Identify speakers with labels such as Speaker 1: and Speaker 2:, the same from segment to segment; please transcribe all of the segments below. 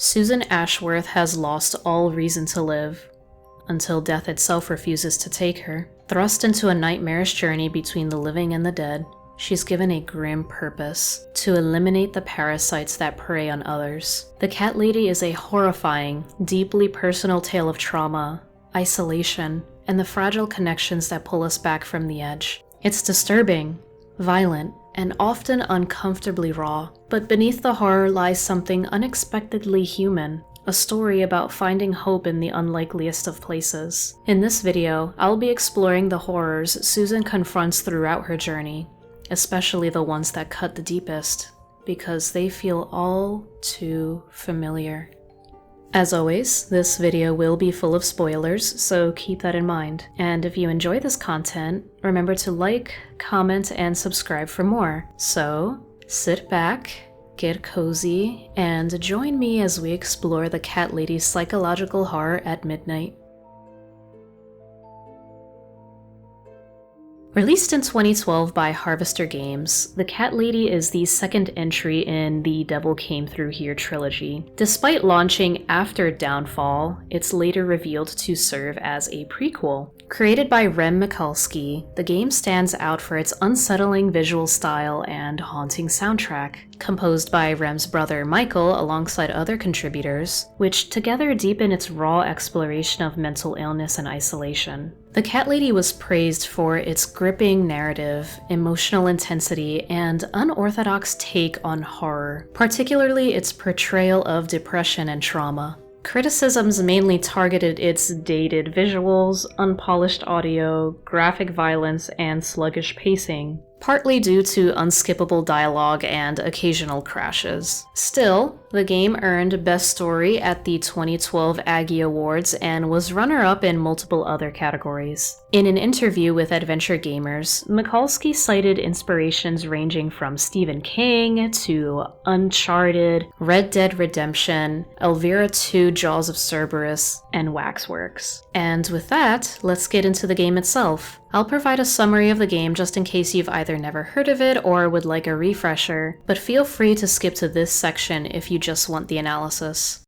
Speaker 1: Susan Ashworth has lost all reason to live, until death itself refuses to take her. Thrust into a nightmarish journey between the living and the dead, she's given a grim purpose: to eliminate the parasites that prey on others. The Cat Lady is a horrifying, deeply personal tale of trauma, isolation, and the fragile connections that pull us back from the edge. It's disturbing, violent, and often uncomfortably raw, but beneath the horror lies something unexpectedly human. A story about finding hope in the unlikeliest of places. In this video, I'll be exploring the horrors Susan confronts throughout her journey, especially the ones that cut the deepest, because they feel all too familiar. As always, this video will be full of spoilers, so keep that in mind. And if you enjoy this content, remember to like, comment, and subscribe for more. So, sit back, get cozy, and join me as we explore the Cat Lady's psychological horror at midnight. Released in 2012 by Harvester Games, The Cat Lady is the second entry in the Devil Came Through Here trilogy. Despite launching after Downfall, it's later revealed to serve as a prequel. Created by Rem Michalski, the game stands out for its unsettling visual style and haunting soundtrack. Composed by Rem's brother Michael alongside other contributors, which together deepen its raw exploration of mental illness and isolation. The Cat Lady was praised for its gripping narrative, emotional intensity, and unorthodox take on horror, particularly its portrayal of depression and trauma. Criticisms mainly targeted its dated visuals, unpolished audio, graphic violence, and sluggish pacing, partly due to unskippable dialogue and occasional crashes. Still, the game earned Best Story at the 2012 Aggie Awards and was runner-up in multiple other categories. In an interview with Adventure Gamers, Michalski cited inspirations ranging from Stephen King to Uncharted, Red Dead Redemption, Elvira 2: Jaws of Cerberus, and Waxworks. And with that, let's get into the game itself. I'll provide a summary of the game just in case you've either never heard of it or would like a refresher, but feel free to skip to this section if you just want the analysis.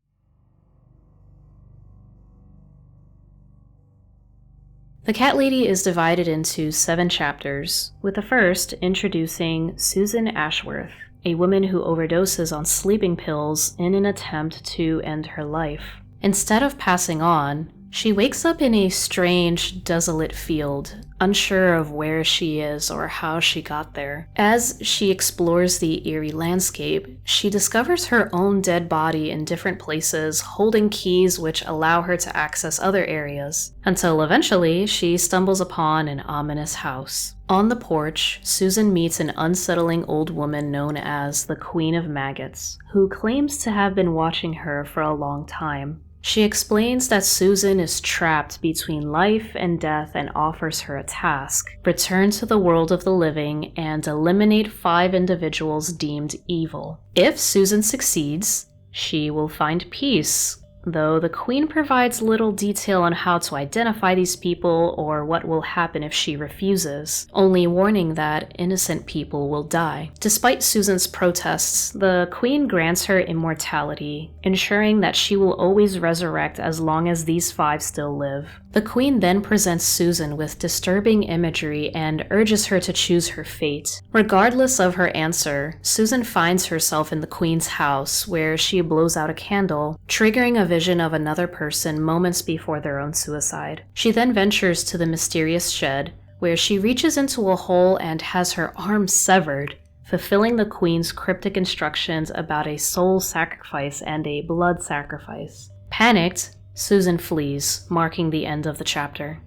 Speaker 1: The Cat Lady is divided into 7 chapters, with the first introducing Susan Ashworth, a woman who overdoses on sleeping pills in an attempt to end her life. Instead of passing on, she wakes up in a strange, desolate field, unsure of where she is or how she got there. As she explores the eerie landscape, she discovers her own dead body in different places, holding keys which allow her to access other areas, until eventually she stumbles upon an ominous house. On the porch, Susan meets an unsettling old woman known as the Queen of Maggots, who claims to have been watching her for a long time. She explains that Susan is trapped between life and death and offers her a task: return to the world of the living and eliminate 5 individuals deemed evil. If Susan succeeds, she will find peace, though the Queen provides little detail on how to identify these people or what will happen if she refuses, only warning that innocent people will die. Despite Susan's protests, the Queen grants her immortality, ensuring that she will always resurrect as long as these 5 still live. The Queen then presents Susan with disturbing imagery and urges her to choose her fate. Regardless of her answer, Susan finds herself in the Queen's house, where she blows out a candle, triggering a vision of another person moments before their own suicide. She then ventures to the mysterious shed, where she reaches into a hole and has her arm severed, fulfilling the Queen's cryptic instructions about a soul sacrifice and a blood sacrifice. Panicked, Susan flees, marking the end of the chapter.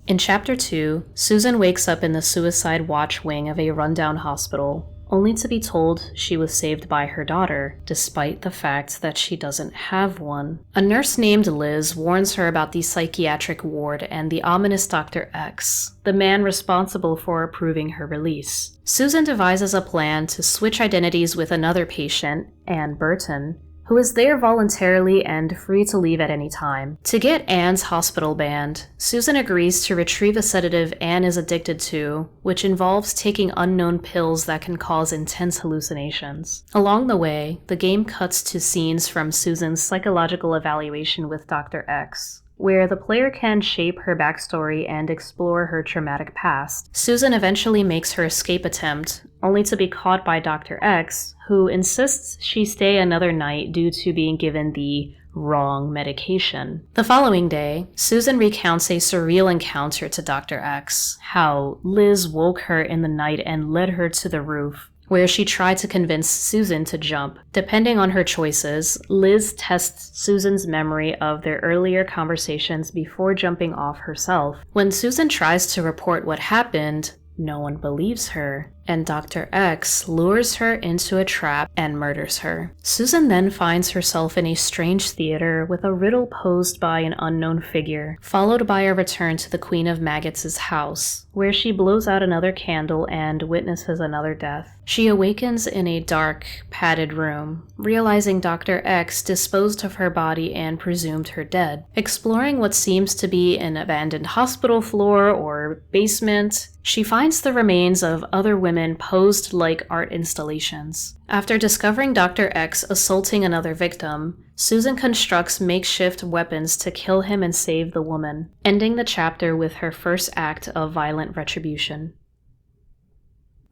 Speaker 1: In Chapter 2, Susan wakes up in the suicide watch wing of a rundown hospital, only to be told she was saved by her daughter, despite the fact that she doesn't have one. A nurse named Liz warns her about the psychiatric ward and the ominous Dr. X, the man responsible for approving her release. Susan devises a plan to switch identities with another patient, Anne Burton, who is there voluntarily and free to leave at any time. To get Anne's hospital banned, Susan agrees to retrieve a sedative Anne is addicted to, which involves taking unknown pills that can cause intense hallucinations. Along the way, the game cuts to scenes from Susan's psychological evaluation with Dr. X, where the player can shape her backstory and explore her traumatic past. Susan eventually makes her escape attempt, only to be caught by Dr. X, who insists she stay another night due to being given the wrong medication. The following day, Susan recounts a surreal encounter to Dr. X, how Liz woke her in the night and led her to the roof, where she tried to convince Susan to jump. Depending on her choices, Liz tests Susan's memory of their earlier conversations before jumping off herself. When Susan tries to report what happened, no one believes her, and Dr. X lures her into a trap and murders her. Susan then finds herself in a strange theater with a riddle posed by an unknown figure, followed by a return to the Queen of Maggots' house, where she blows out another candle and witnesses another death. She awakens in a dark, padded room, realizing Dr. X disposed of her body and presumed her dead. Exploring what seems to be an abandoned hospital floor or basement, she finds the remains of other women posed like art installations. After discovering Dr. X assaulting another victim, Susan constructs makeshift weapons to kill him and save the woman, ending the chapter with her first act of violent retribution.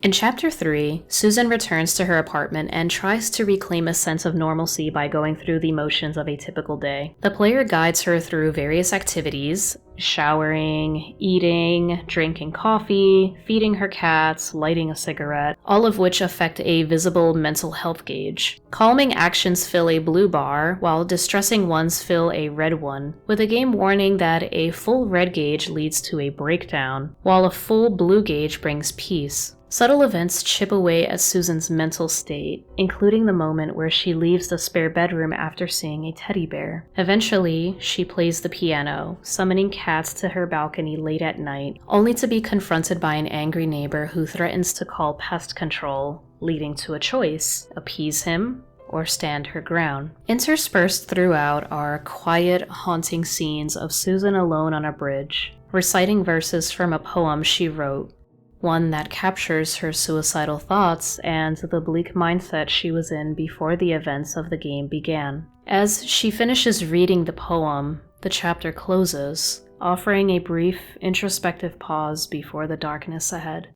Speaker 1: In Chapter 3, Susan returns to her apartment and tries to reclaim a sense of normalcy by going through the motions of a typical day. The player guides her through various activities: showering, eating, drinking coffee, feeding her cats, lighting a cigarette, all of which affect a visible mental health gauge. Calming actions fill a blue bar, while distressing ones fill a red one, with a game warning that a full red gauge leads to a breakdown, while a full blue gauge brings peace. Subtle events chip away at Susan's mental state, including the moment where she leaves the spare bedroom after seeing a teddy bear. Eventually, she plays the piano, summoning cats to her balcony late at night, only to be confronted by an angry neighbor who threatens to call pest control, leading to a choice: appease him or stand her ground. Interspersed throughout are quiet, haunting scenes of Susan alone on a bridge, reciting verses from a poem she wrote, one that captures her suicidal thoughts and the bleak mindset she was in before the events of the game began. As she finishes reading the poem, the chapter closes, offering a brief, introspective pause before the darkness ahead.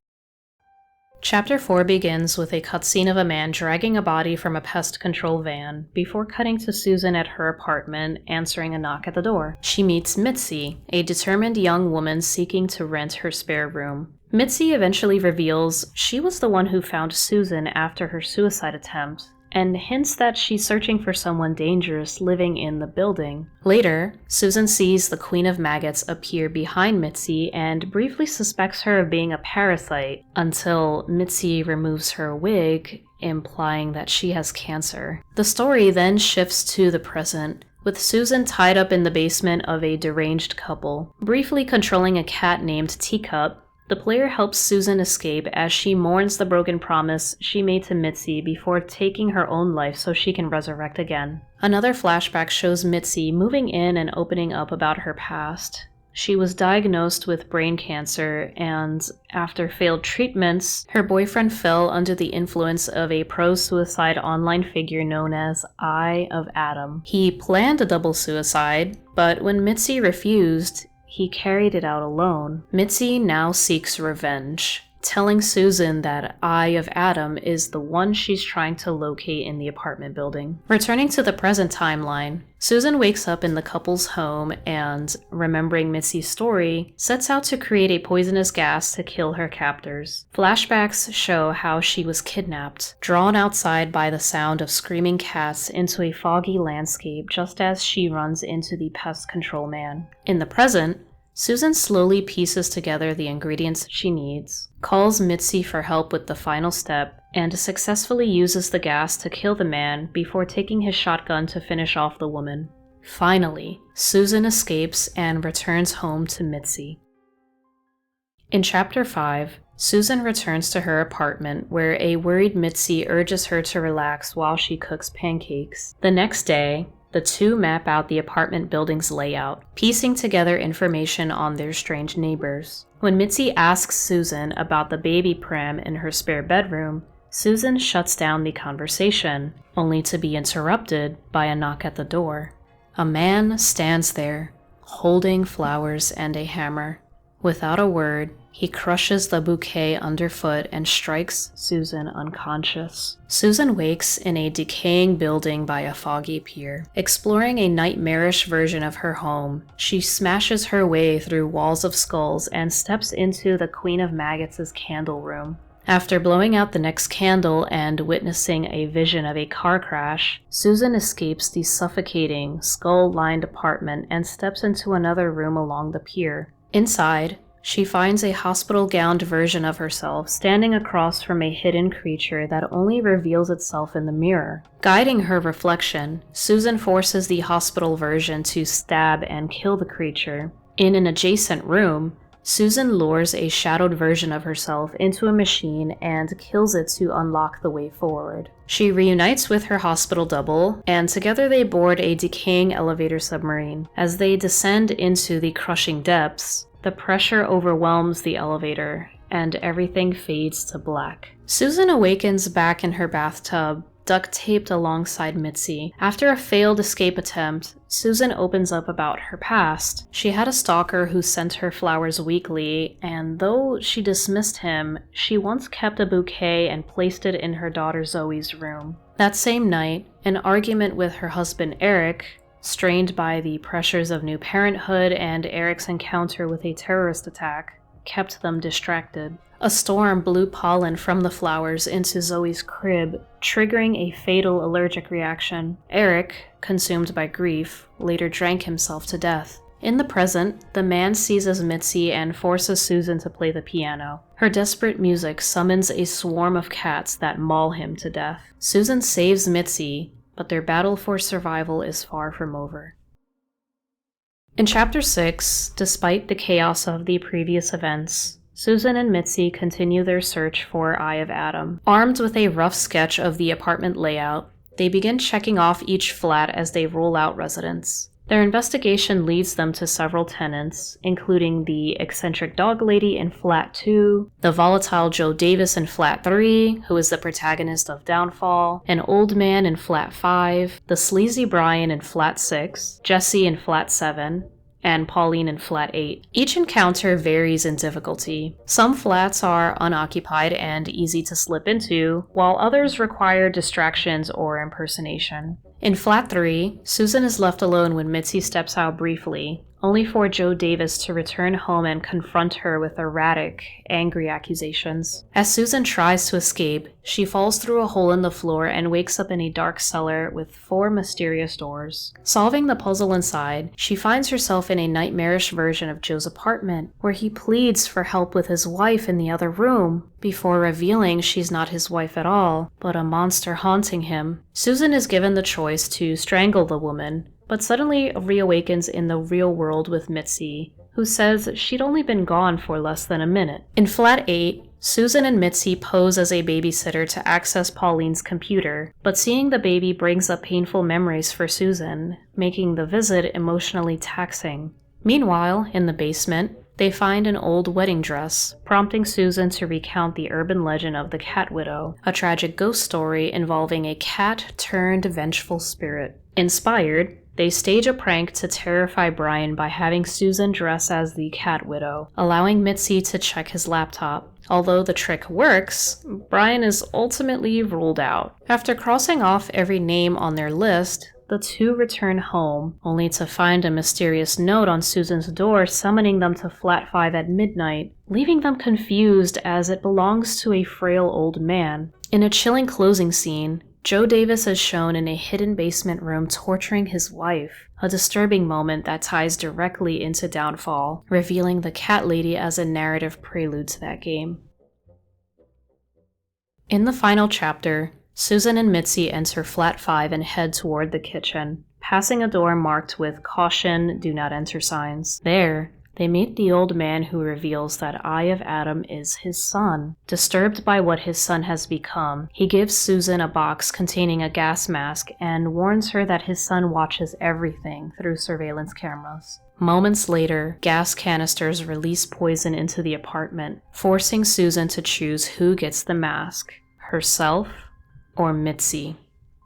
Speaker 1: Chapter 4 begins with a cutscene of a man dragging a body from a pest control van, before cutting to Susan at her apartment, answering a knock at the door. She meets Mitsy, a determined young woman seeking to rent her spare room. Mitsy eventually reveals she was the one who found Susan after her suicide attempt, and hints that she's searching for someone dangerous living in the building. Later, Susan sees the Queen of Maggots appear behind Mitsy and briefly suspects her of being a parasite, until Mitsy removes her wig, implying that she has cancer. The story then shifts to the present, with Susan tied up in the basement of a deranged couple. Briefly controlling a cat named Teacup, the player helps Susan escape as she mourns the broken promise she made to Mitsy before taking her own life so she can resurrect again. Another flashback shows Mitsy moving in and opening up about her past. She was diagnosed with brain cancer, and after failed treatments, her boyfriend fell under the influence of a pro-suicide online figure known as Eye of Adam. He planned a double suicide, but when Mitsy refused, he carried it out alone. Mitsy now seeks revenge, telling Susan that Eye of Adam is the one she's trying to locate in the apartment building. Returning to the present timeline, Susan wakes up in the couple's home and, remembering Mitsy's story, sets out to create a poisonous gas to kill her captors. Flashbacks show how she was kidnapped, drawn outside by the sound of screaming cats into a foggy landscape just as she runs into the pest control man. In the present, Susan slowly pieces together the ingredients she needs, calls Mitsy for help with the final step, and successfully uses the gas to kill the man before taking his shotgun to finish off the woman. Finally, Susan escapes and returns home to Mitsy. In Chapter 5, Susan returns to her apartment where a worried Mitsy urges her to relax while she cooks pancakes. The next day, the two map out the apartment building's layout, piecing together information on their strange neighbors. When Mitsy asks Susan about the baby pram in her spare bedroom, Susan shuts down the conversation, only to be interrupted by a knock at the door. A man stands there, holding flowers and a hammer. Without a word, he crushes the bouquet underfoot and strikes Susan unconscious. Susan wakes in a decaying building by a foggy pier. Exploring a nightmarish version of her home, she smashes her way through walls of skulls and steps into the Queen of Maggots' candle room. After blowing out the next candle and witnessing a vision of a car crash, Susan escapes the suffocating, skull-lined apartment and steps into another room along the pier. Inside, she finds a hospital-gowned version of herself standing across from a hidden creature that only reveals itself in the mirror. Guiding her reflection, Susan forces the hospital version to stab and kill the creature. In an adjacent room, Susan lures a shadowed version of herself into a machine and kills it to unlock the way forward. She reunites with her hospital double, and together they board a decaying elevator submarine. As they descend into the crushing depths, the pressure overwhelms the elevator, and everything fades to black. Susan awakens back in her bathtub, duct-taped alongside Mitsy. After a failed escape attempt, Susan opens up about her past. She had a stalker who sent her flowers weekly, and though she dismissed him, she once kept a bouquet and placed it in her daughter Zoe's room. That same night, an argument with her husband Eric, strained by the pressures of new parenthood and Eric's encounter with a terrorist attack, kept them distracted. A storm blew pollen from the flowers into Zoe's crib, triggering a fatal allergic reaction. Eric, consumed by grief, later drank himself to death. In the present, the man seizes Mitsy and forces Susan to play the piano. Her desperate music summons a swarm of cats that maul him to death. Susan saves Mitsy, but their battle for survival is far from over. In Chapter 6, despite the chaos of the previous events, Susan and Mitsy continue their search for Eye of Adam. Armed with a rough sketch of the apartment layout, they begin checking off each flat as they rule out residents. Their investigation leads them to several tenants, including the eccentric dog lady in Flat 2, the volatile Joe Davis in Flat 3, who is the protagonist of Downfall, an old man in Flat 5, the sleazy Brian in Flat 6, Jesse in Flat 7, and Pauline in Flat 8. Each encounter varies in difficulty. Some flats are unoccupied and easy to slip into, while others require distractions or impersonation. In Flat 3, Susan is left alone when Mitsy steps out briefly, only for Joe Davis to return home and confront her with erratic, angry accusations. As Susan tries to escape, she falls through a hole in the floor and wakes up in a dark cellar with 4 mysterious doors. Solving the puzzle inside, she finds herself in a nightmarish version of Joe's apartment, where he pleads for help with his wife in the other room, before revealing she's not his wife at all, but a monster haunting him. Susan is given the choice to strangle the woman, but suddenly reawakens in the real world with Mitsy, who says she'd only been gone for less than a minute. In Flat 8, Susan and Mitsy pose as a babysitter to access Pauline's computer, but seeing the baby brings up painful memories for Susan, making the visit emotionally taxing. Meanwhile, in the basement, they find an old wedding dress, prompting Susan to recount the urban legend of the Cat Widow, a tragic ghost story involving a cat-turned-vengeful spirit. Inspired, they stage a prank to terrify Brian by having Susan dress as the Cat Widow, allowing Mitsy to check his laptop. Although the trick works, Brian is ultimately ruled out. After crossing off every name on their list, the two return home, only to find a mysterious note on Susan's door summoning them to Flat 5 at midnight, leaving them confused as it belongs to a frail old man. In a chilling closing scene, Joe Davis is shown in a hidden basement room torturing his wife, a disturbing moment that ties directly into Downfall, revealing the Cat Lady as a narrative prelude to that game. In the final chapter, Susan and Mitsy enter Flat 5 and head toward the kitchen, passing a door marked with "Caution, do not enter" signs. There, They meet the old man who reveals that Eye of Adam is his son. Disturbed by what his son has become, he gives Susan a box containing a gas mask and warns her that his son watches everything through surveillance cameras. Moments later, gas canisters release poison into the apartment, forcing Susan to choose who gets the mask, herself or Mitsy.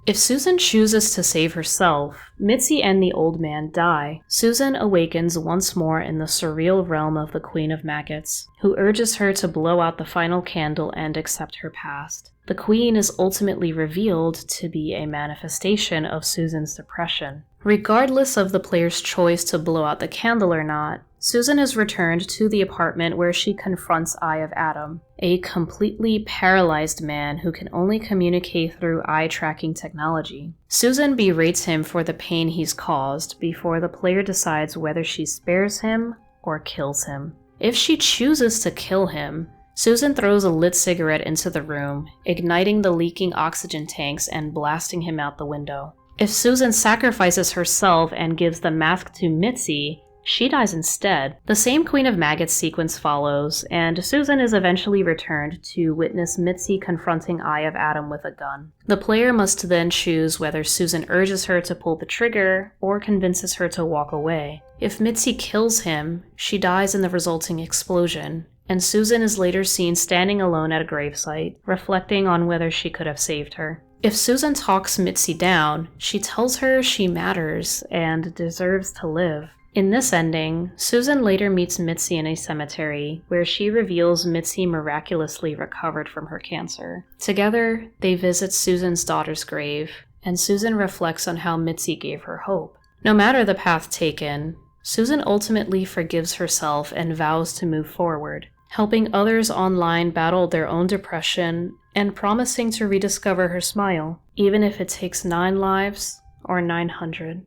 Speaker 1: If Susan chooses to save herself, Mitsy and the old man die. Susan awakens once more in the surreal realm of the Queen of Maggots, who urges her to blow out the final candle and accept her past. The Queen is ultimately revealed to be a manifestation of Susan's depression. Regardless of the player's choice to blow out the candle or not, Susan is returned to the apartment where she confronts Eye of Adam, a completely paralyzed man who can only communicate through eye-tracking technology. Susan berates him for the pain he's caused before the player decides whether she spares him or kills him. If she chooses to kill him, Susan throws a lit cigarette into the room, igniting the leaking oxygen tanks and blasting him out the window. If Susan sacrifices herself and gives the mask to Mitsy, she dies instead. The same Queen of Maggots sequence follows, and Susan is eventually returned to witness Mitsy confronting Eye of Adam with a gun. The player must then choose whether Susan urges her to pull the trigger or convinces her to walk away. If Mitsy kills him, she dies in the resulting explosion, and Susan is later seen standing alone at a gravesite, reflecting on whether she could have saved her. If Susan talks Mitsy down, she tells her she matters and deserves to live. In this ending, Susan later meets Mitsy in a cemetery, where she reveals Mitsy miraculously recovered from her cancer. Together, they visit Susan's daughter's grave, and Susan reflects on how Mitsy gave her hope. No matter the path taken, Susan ultimately forgives herself and vows to move forward, helping others online battle their own depression and promising to rediscover her smile, even if it takes 9 lives or 900.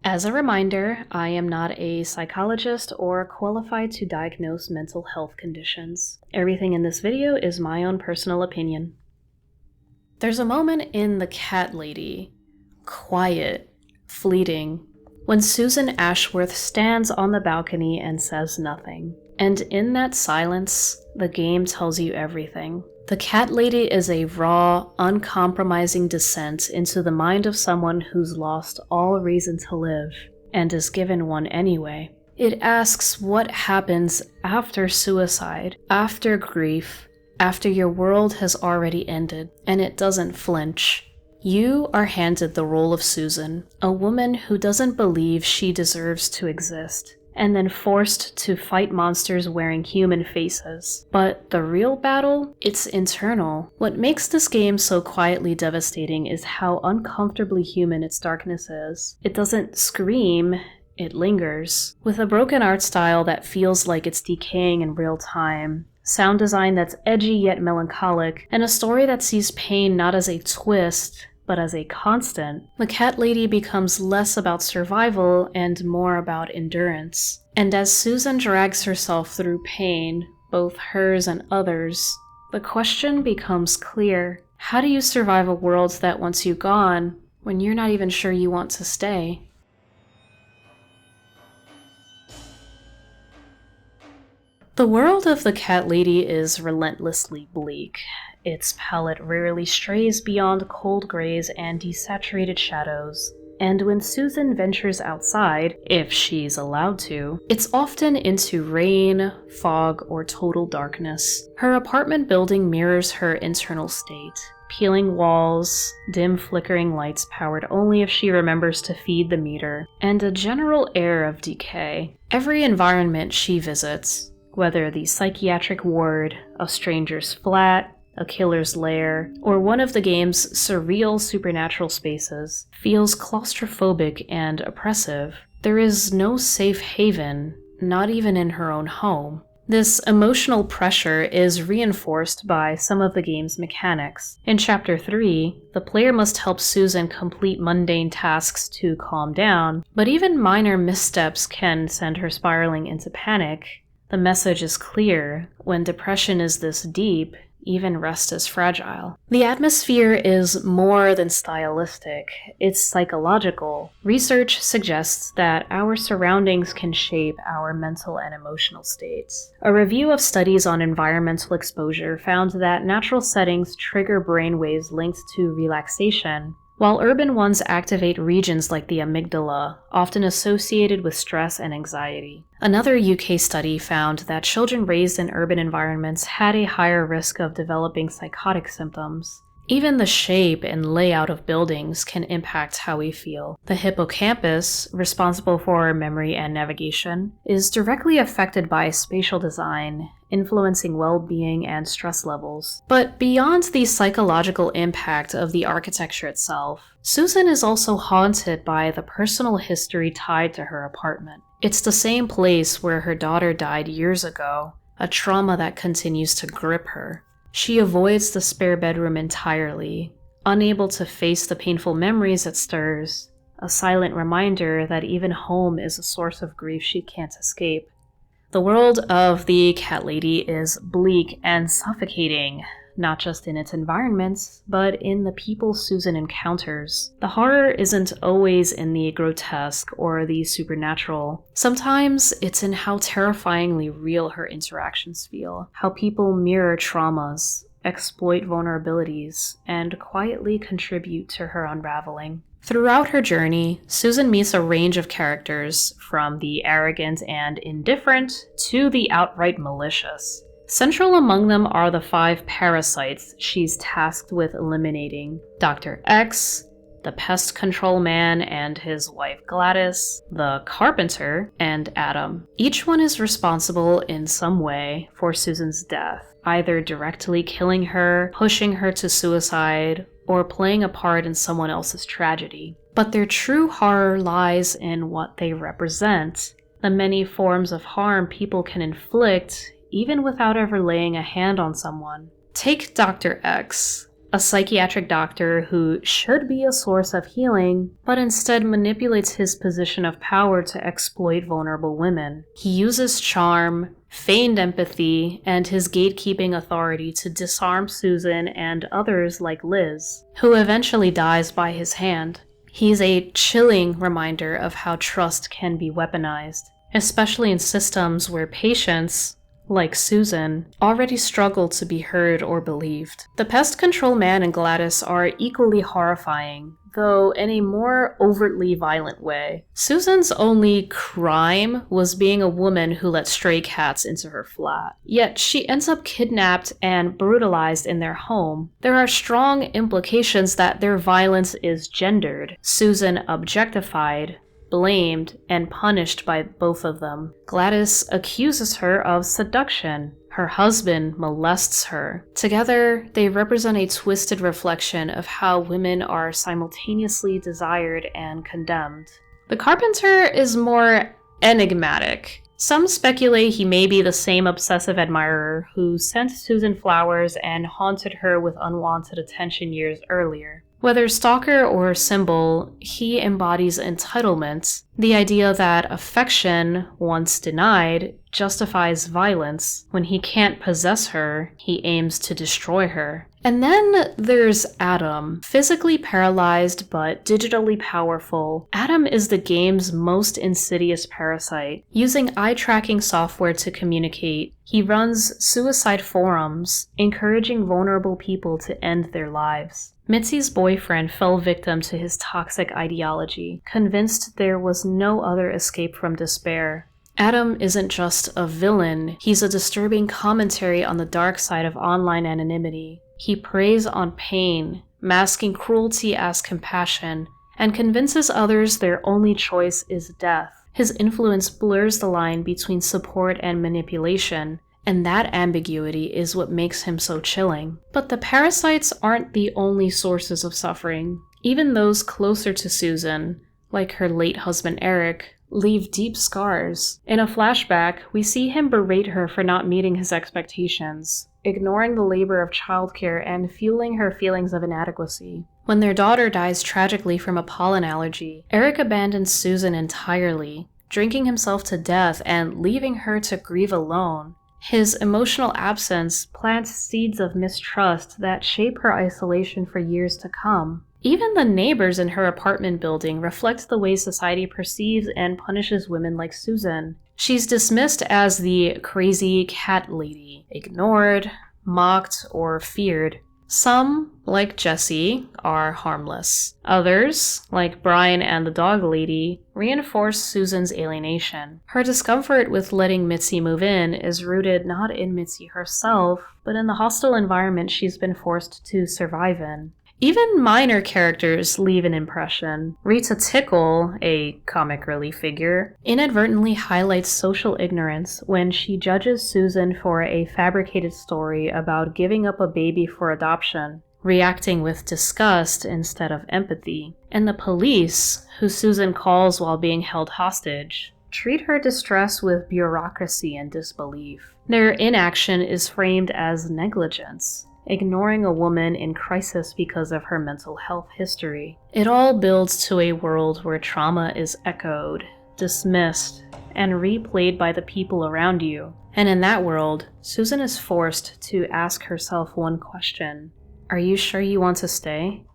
Speaker 1: As a reminder, I am not a psychologist or qualified to diagnose mental health conditions. Everything in this video is my own personal opinion. There's a moment in The Cat Lady, quiet, fleeting, when Susan Ashworth stands on the balcony and says nothing. And in that silence, the game tells you everything. The Cat Lady is a raw, uncompromising descent into the mind of someone who's lost all reason to live, and is given one anyway. It asks what happens after suicide, after grief, after your world has already ended, and it doesn't flinch. You are handed the role of Susan, a woman who doesn't believe she deserves to exist, and then forced to fight monsters wearing human faces. But the real battle? It's internal. What makes this game so quietly devastating is how uncomfortably human its darkness is. It doesn't scream, it lingers. With a broken art style that feels like it's decaying in real time, sound design that's edgy yet melancholic, and a story that sees pain not as a twist, but as a constant, The Cat Lady becomes less about survival and more about endurance. And as Susan drags herself through pain, both hers and others, the question becomes clear. How do you survive a world that wants you gone when you're not even sure you want to stay? The world of The Cat Lady is relentlessly bleak. Its palette rarely strays beyond cold grays and desaturated shadows, and when Susan ventures outside, if she's allowed to, it's often into rain, fog, or total darkness. Her apartment building mirrors her internal state. Peeling walls, dim flickering lights powered only if she remembers to feed the meter, and a general air of decay. Every environment she visits, whether the psychiatric ward, a stranger's flat, a killer's lair, or one of the game's surreal supernatural spaces, feels claustrophobic and oppressive. There is no safe haven, not even in her own home. This emotional pressure is reinforced by some of the game's mechanics. In Chapter 3, the player must help Susan complete mundane tasks to calm down, but even minor missteps can send her spiraling into panic. The message is clear: when depression is this deep, even rest is fragile. The atmosphere is more than stylistic, it's psychological. Research suggests that our surroundings can shape our mental and emotional states. A review of studies on environmental exposure found that natural settings trigger brainwaves linked to relaxation, while urban ones activate regions like the amygdala, often associated with stress and anxiety. Another UK study found that children raised in urban environments had a higher risk of developing psychotic symptoms. Even the shape and layout of buildings can impact how we feel. The hippocampus, responsible for memory and navigation, is directly affected by spatial design, influencing well-being and stress levels. But beyond the psychological impact of the architecture itself, Susan is also haunted by the personal history tied to her apartment. It's the same place where her daughter died years ago, a trauma that continues to grip her. She avoids the spare bedroom entirely, unable to face the painful memories it stirs, a silent reminder that even home is a source of grief she can't escape. The world of the Cat Lady is bleak and suffocating, not just in its environments, but in the people Susan encounters. The horror isn't always in the grotesque or the supernatural. Sometimes it's in how terrifyingly real her interactions feel, how people mirror traumas, exploit vulnerabilities, and quietly contribute to her unraveling. Throughout her journey, Susan meets a range of characters, from the arrogant and indifferent to the outright malicious. Central among them are the 5 parasites she's tasked with eliminating: Dr. X, the pest control man and his wife Gladys, the carpenter, and Adam. Each one is responsible in some way for Susan's death, either directly killing her, pushing her to suicide, or playing a part in someone else's tragedy. But their true horror lies in what they represent, the many forms of harm people can inflict even without ever laying a hand on someone. Take Dr. X, a psychiatric doctor who should be a source of healing, but instead manipulates his position of power to exploit vulnerable women. He uses charm, feigned empathy, and his gatekeeping authority to disarm Susan and others like Liz, who eventually dies by his hand. He's a chilling reminder of how trust can be weaponized, especially in systems where patients, like Susan, already struggle to be heard or believed. The pest control man and Gladys are equally horrifying, though in a more overtly violent way. Susan's only crime was being a woman who let stray cats into her flat. Yet she ends up kidnapped and brutalized in their home. There are strong implications that their violence is gendered. Susan objectified, blamed, and punished by both of them. Gladys accuses her of seduction. Her husband molests her. Together, they represent a twisted reflection of how women are simultaneously desired and condemned. The carpenter is more enigmatic. Some speculate he may be the same obsessive admirer who sent Susan flowers and haunted her with unwanted attention years earlier. Whether stalker or symbol, he embodies entitlement, the idea that affection, once denied, justifies violence. When he can't possess her, he aims to destroy her. And then there's Adam. Physically paralyzed but digitally powerful, Adam is the game's most insidious parasite. Using eye-tracking software to communicate, he runs suicide forums, encouraging vulnerable people to end their lives. Mitsy's boyfriend fell victim to his toxic ideology, convinced there was no other escape from despair. Adam isn't just a villain, he's a disturbing commentary on the dark side of online anonymity. He preys on pain, masking cruelty as compassion, and convinces others their only choice is death. His influence blurs the line between support and manipulation, and that ambiguity is what makes him so chilling. But the parasites aren't the only sources of suffering. Even those closer to Susan, like her late husband Eric, leave deep scars. In a flashback, we see him berate her for not meeting his expectations, ignoring the labor of childcare and fueling her feelings of inadequacy. When their daughter dies tragically from a pollen allergy, Eric abandons Susan entirely, drinking himself to death and leaving her to grieve alone. His emotional absence plants seeds of mistrust that shape her isolation for years to come. Even the neighbors in her apartment building reflect the way society perceives and punishes women like Susan. She's dismissed as the crazy cat lady, ignored, mocked, or feared. Some, like Jessie, are harmless. Others, like Brian and the dog lady, reinforce Susan's alienation. Her discomfort with letting Mitsy move in is rooted not in Mitsy herself, but in the hostile environment she's been forced to survive in. Even minor characters leave an impression. Rita Tickle, a comic relief figure, inadvertently highlights social ignorance when she judges Susan for a fabricated story about giving up a baby for adoption, reacting with disgust instead of empathy. And the police, who Susan calls while being held hostage, treat her distress with bureaucracy and disbelief. Their inaction is framed as negligence, ignoring a woman in crisis because of her mental health history. It all builds to a world where trauma is echoed, dismissed, and replayed by the people around you. And in that world, Susan is forced to ask herself one question: are you sure you want to stay?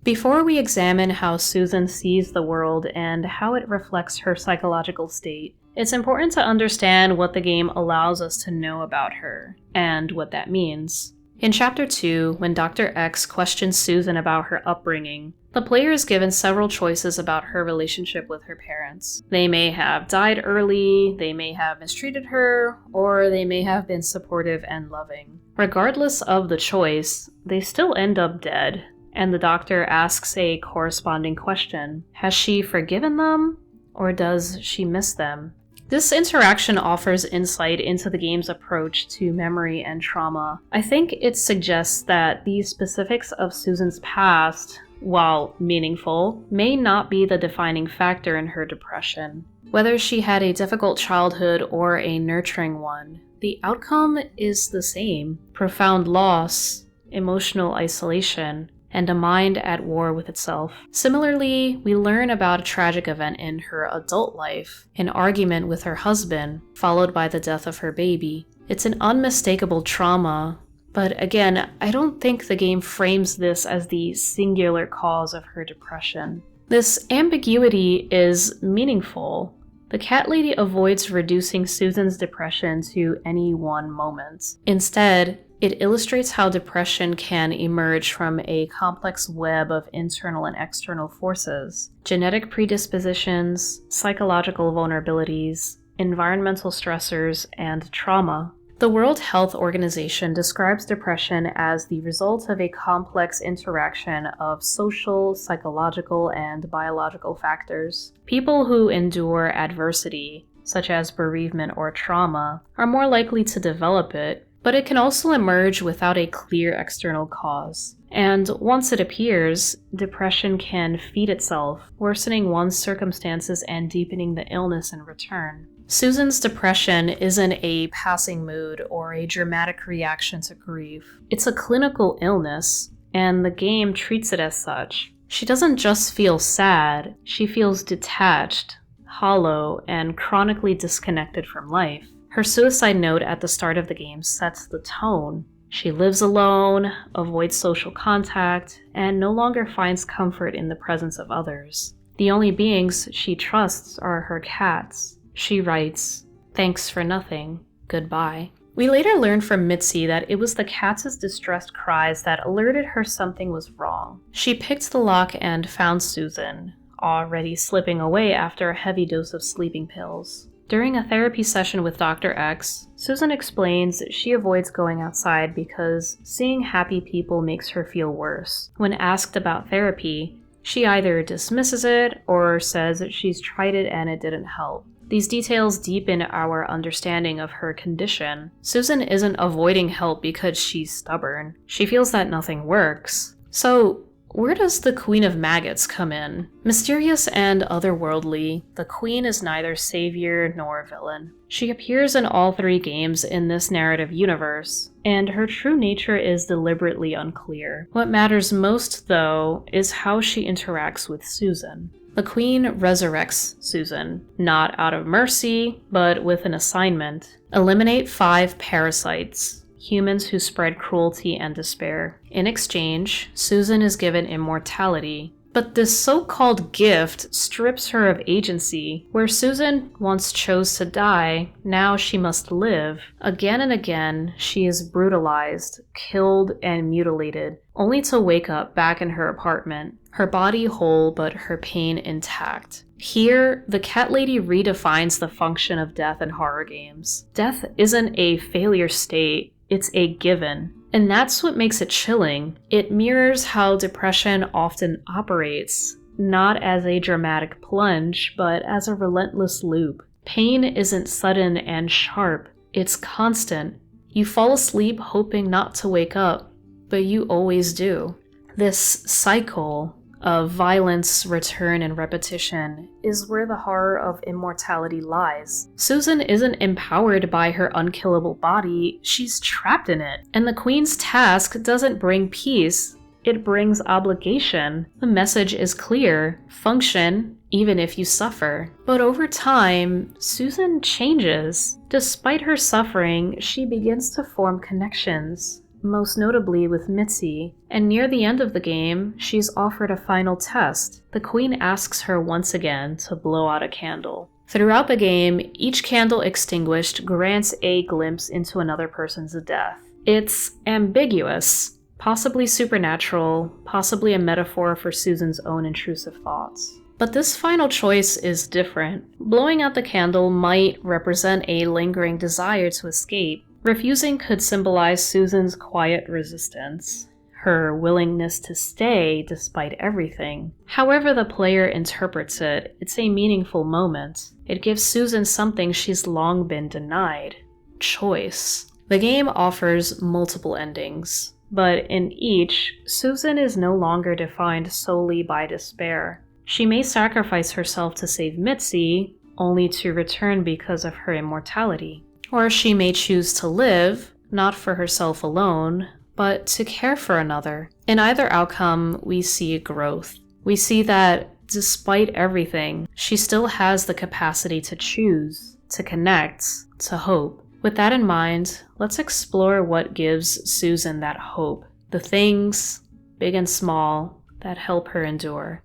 Speaker 1: Before we examine how Susan sees the world and how it reflects her psychological state, it's important to understand what the game allows us to know about her, and what that means. In Chapter 2, when Dr. X questions Susan about her upbringing, the player is given several choices about her relationship with her parents. They may have died early, they may have mistreated her, or they may have been supportive and loving. Regardless of the choice, they still end up dead, and the doctor asks a corresponding question: has she forgiven them, or does she miss them? This interaction offers insight into the game's approach to memory and trauma. I think it suggests that the specifics of Susan's past, while meaningful, may not be the defining factor in her depression. Whether she had a difficult childhood or a nurturing one, the outcome is the same: profound loss, emotional isolation, and a mind at war with itself. Similarly, we learn about a tragic event in her adult life, an argument with her husband, followed by the death of her baby. It's an unmistakable trauma, but again, I don't think the game frames this as the singular cause of her depression. This ambiguity is meaningful. The cat lady avoids reducing Susan's depression to any one moment. Instead, it illustrates how depression can emerge from a complex web of internal and external forces: genetic predispositions, psychological vulnerabilities, environmental stressors, and trauma. The World Health Organization describes depression as the result of a complex interaction of social, psychological, and biological factors. People who endure adversity, such as bereavement or trauma, are more likely to develop it, but it can also emerge without a clear external cause. And once it appears, depression can feed itself, worsening one's circumstances and deepening the illness in return. Susan's depression isn't a passing mood or a dramatic reaction to grief. It's a clinical illness, and the game treats it as such. She doesn't just feel sad, she feels detached, hollow, and chronically disconnected from life. Her suicide note at the start of the game sets the tone. She lives alone, avoids social contact, and no longer finds comfort in the presence of others. The only beings she trusts are her cats. She writes, "Thanks for nothing. Goodbye." We later learn from Mitsy that it was the cats' distressed cries that alerted her something was wrong. She picked the lock and found Susan, already slipping away after a heavy dose of sleeping pills. During a therapy session with Dr. X, Susan explains she avoids going outside because seeing happy people makes her feel worse. When asked about therapy, she either dismisses it or says she's tried it and it didn't help. These details deepen our understanding of her condition. Susan isn't avoiding help because she's stubborn. She feels that nothing works. So, where does the Queen of Maggots come in? Mysterious and otherworldly, the Queen is neither savior nor villain. She appears in all three games in this narrative universe, and her true nature is deliberately unclear. What matters most, though, is how she interacts with Susan. The Queen resurrects Susan, not out of mercy, but with an assignment. Eliminate 5 parasites, humans who spread cruelty and despair. In exchange, Susan is given immortality. But this so-called gift strips her of agency. Where Susan once chose to die, now she must live. Again and again, she is brutalized, killed, and mutilated, only to wake up back in her apartment, her body whole but her pain intact. Here, the cat lady redefines the function of death in horror games. Death isn't a failure state, it's a given. And that's what makes it chilling. It mirrors how depression often operates, not as a dramatic plunge, but as a relentless loop. Pain isn't sudden and sharp, it's constant. You fall asleep hoping not to wake up, but you always do. This cycle of violence, return, and repetition is where the horror of immortality lies. Susan isn't empowered by her unkillable body, she's trapped in it. And the Queen's task doesn't bring peace, it brings obligation. The message is clear: function, even if you suffer. But over time, Susan changes. Despite her suffering, she begins to form connections, most notably with Mitsy, and near the end of the game, she's offered a final test. The Queen asks her once again to blow out a candle. Throughout the game, each candle extinguished grants a glimpse into another person's death. It's ambiguous, possibly supernatural, possibly a metaphor for Susan's own intrusive thoughts. But this final choice is different. Blowing out the candle might represent a lingering desire to escape. Refusing could symbolize Susan's quiet resistance, her willingness to stay despite everything. However the player interprets it, it's a meaningful moment. It gives Susan something she's long been denied: choice. The game offers multiple endings, but in each, Susan is no longer defined solely by despair. She may sacrifice herself to save Mitsy, only to return because of her immortality. Or she may choose to live, not for herself alone, but to care for another. In either outcome, we see growth. We see that, despite everything, she still has the capacity to choose, to connect, to hope. With that in mind, let's explore what gives Susan that hope. The things, big and small, that help her endure.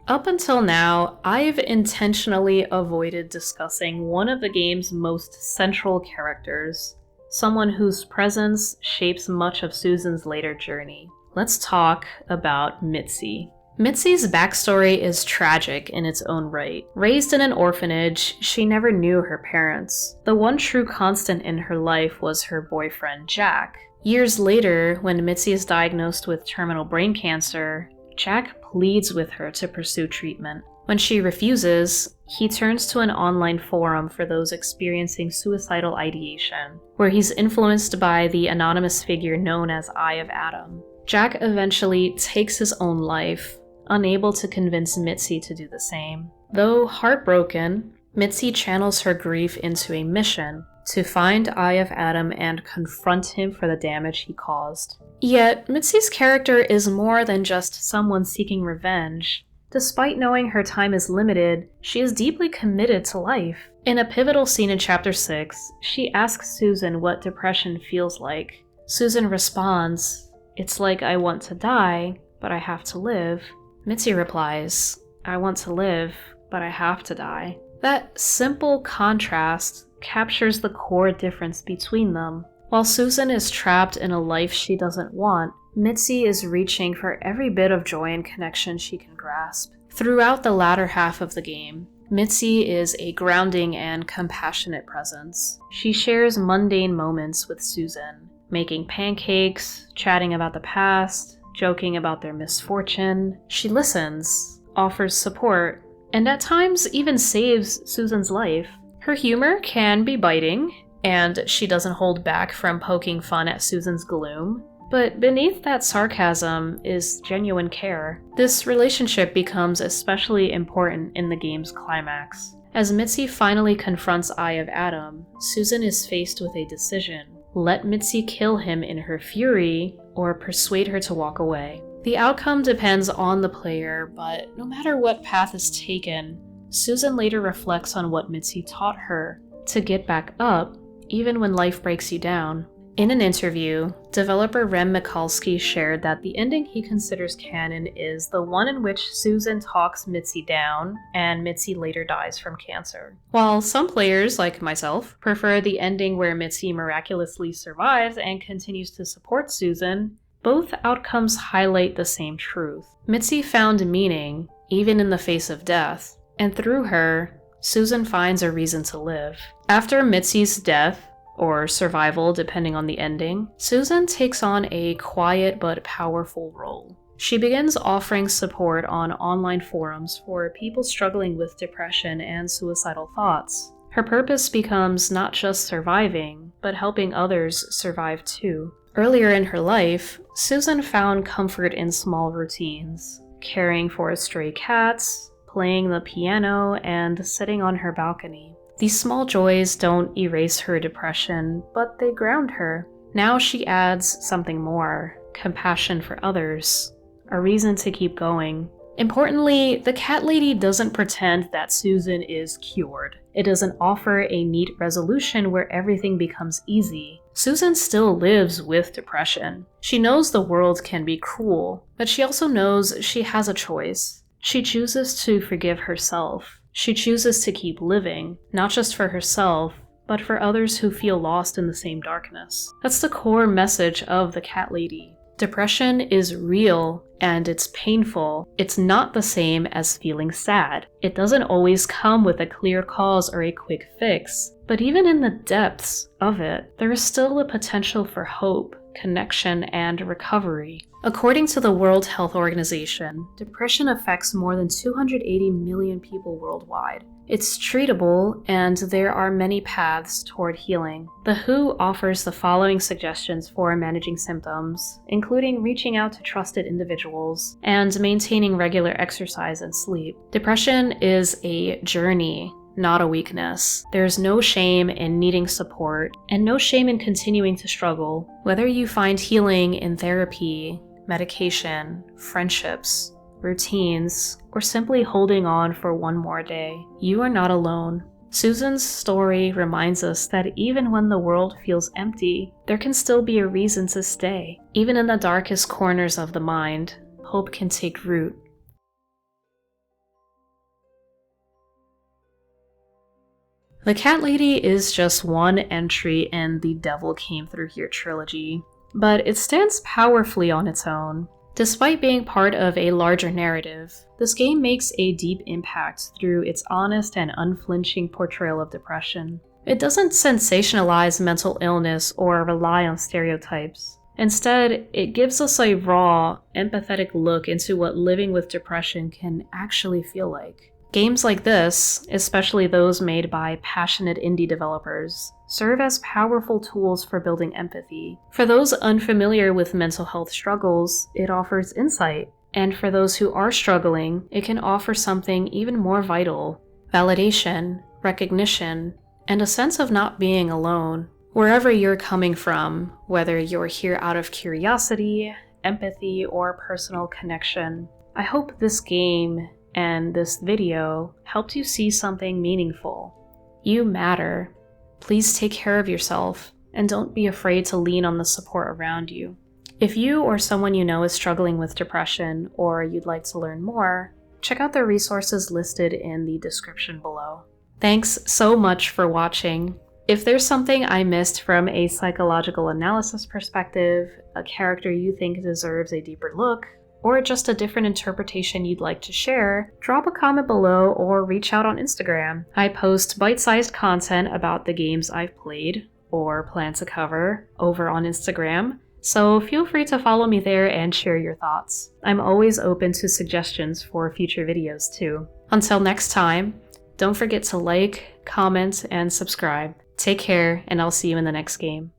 Speaker 1: Up until now, I've intentionally avoided discussing one of the game's most central characters, someone whose presence shapes much of Susan's later journey. Let's talk about Mitsy. Mitsy's backstory is tragic in its own right. Raised in an orphanage, she never knew her parents. The one true constant in her life was her boyfriend, Jack. Years later, when Mitsy is diagnosed with terminal brain cancer, Jack pleads with her to pursue treatment. When she refuses, he turns to an online forum for those experiencing suicidal ideation, where he's influenced by the anonymous figure known as Eye of Adam. Jack eventually takes his own life, unable to convince Mitsy to do the same. Though heartbroken, Mitsy channels her grief into a mission to find Eye of Adam and confront him for the damage he caused. Yet, Mitsy's character is more than just someone seeking revenge. Despite knowing her time is limited, she is deeply committed to life. In a pivotal scene in Chapter 6, she asks Susan what depression feels like. Susan responds, "It's like I want to die, but I have to live." Mitsy replies, "I want to live, but I have to die." That simple contrast captures the core difference between them. While Susan is trapped in a life she doesn't want, Mitsy is reaching for every bit of joy and connection she can grasp. Throughout the latter half of the game, Mitsy is a grounding and compassionate presence. She shares mundane moments with Susan, making pancakes, chatting about the past, joking about their misfortune. She listens, offers support, and at times even saves Susan's life. Her humor can be biting, and she doesn't hold back from poking fun at Susan's gloom. But beneath that sarcasm is genuine care. This relationship becomes especially important in the game's climax. As Mitsy finally confronts Eye of Adam, Susan is faced with a decision. let Mitsy kill him in her fury, or persuade her to walk away. The outcome depends on the player, but no matter what path is taken, Susan later reflects on what Mitsy taught her to get back up even when life breaks you down. In an interview, developer Rem Mikulski shared that the ending he considers canon is the one in which Susan talks Mitsy down and Mitsy later dies from cancer. While some players, like myself, prefer the ending where Mitsy miraculously survives and continues to support Susan, both outcomes highlight the same truth. Mitsy found meaning, even in the face of death, and through her, Susan finds a reason to live. After Mitsy's death, or survival depending on the ending, Susan takes on a quiet but powerful role. She begins offering support on online forums for people struggling with depression and suicidal thoughts. Her purpose becomes not just surviving, but helping others survive too. Earlier in her life, Susan found comfort in small routines, caring for stray cats, playing the piano, and sitting on her balcony. These small joys don't erase her depression, but they ground her. Now she adds something more: compassion for others, a reason to keep going. Importantly, the cat lady doesn't pretend that Susan is cured. It doesn't offer a neat resolution where everything becomes easy. Susan still lives with depression. She knows the world can be cruel, but she also knows she has a choice. She chooses to forgive herself. She chooses to keep living, not just for herself, but for others who feel lost in the same darkness. That's the core message of the cat lady. Depression is real and it's painful. It's not the same as feeling sad. It doesn't always come with a clear cause or a quick fix. But even in the depths of it, there is still a potential for hope, connection, and recovery. According to the World Health Organization, depression affects more than 280 million people worldwide. It's treatable, and there are many paths toward healing. The WHO offers the following suggestions for managing symptoms, including reaching out to trusted individuals and maintaining regular exercise and sleep. Depression is a journey, not a weakness. There's no shame in needing support, and no shame in continuing to struggle. Whether you find healing in therapy, medication, friendships, routines, or simply holding on for one more day, you are not alone. Susan's story reminds us that even when the world feels empty, there can still be a reason to stay. Even in the darkest corners of the mind, hope can take root. The Cat Lady is just one entry in the Devil Came Through Here trilogy, but it stands powerfully on its own. Despite being part of a larger narrative, this game makes a deep impact through its honest and unflinching portrayal of depression. It doesn't sensationalize mental illness or rely on stereotypes. Instead, it gives us a raw, empathetic look into what living with depression can actually feel like. Games like this, especially those made by passionate indie developers, serve as powerful tools for building empathy. For those unfamiliar with mental health struggles, it offers insight. And for those who are struggling, it can offer something even more vital: validation, recognition, and a sense of not being alone. Wherever you're coming from, whether you're here out of curiosity, empathy, or personal connection, I hope this game and this video helped you see something meaningful. You matter. Please take care of yourself, and don't be afraid to lean on the support around you. If you or someone you know is struggling with depression, or you'd like to learn more, check out the resources listed in the description below. Thanks so much for watching. If there's something I missed from a psychological analysis perspective, a character you think deserves a deeper look, or just a different interpretation you'd like to share, drop a comment below or reach out on Instagram. I post bite-sized content about the games I've played or plan to cover over on Instagram, so feel free to follow me there and share your thoughts. I'm always open to suggestions for future videos too. Until next time, don't forget to like, comment, and subscribe. Take care, and I'll see you in the next game.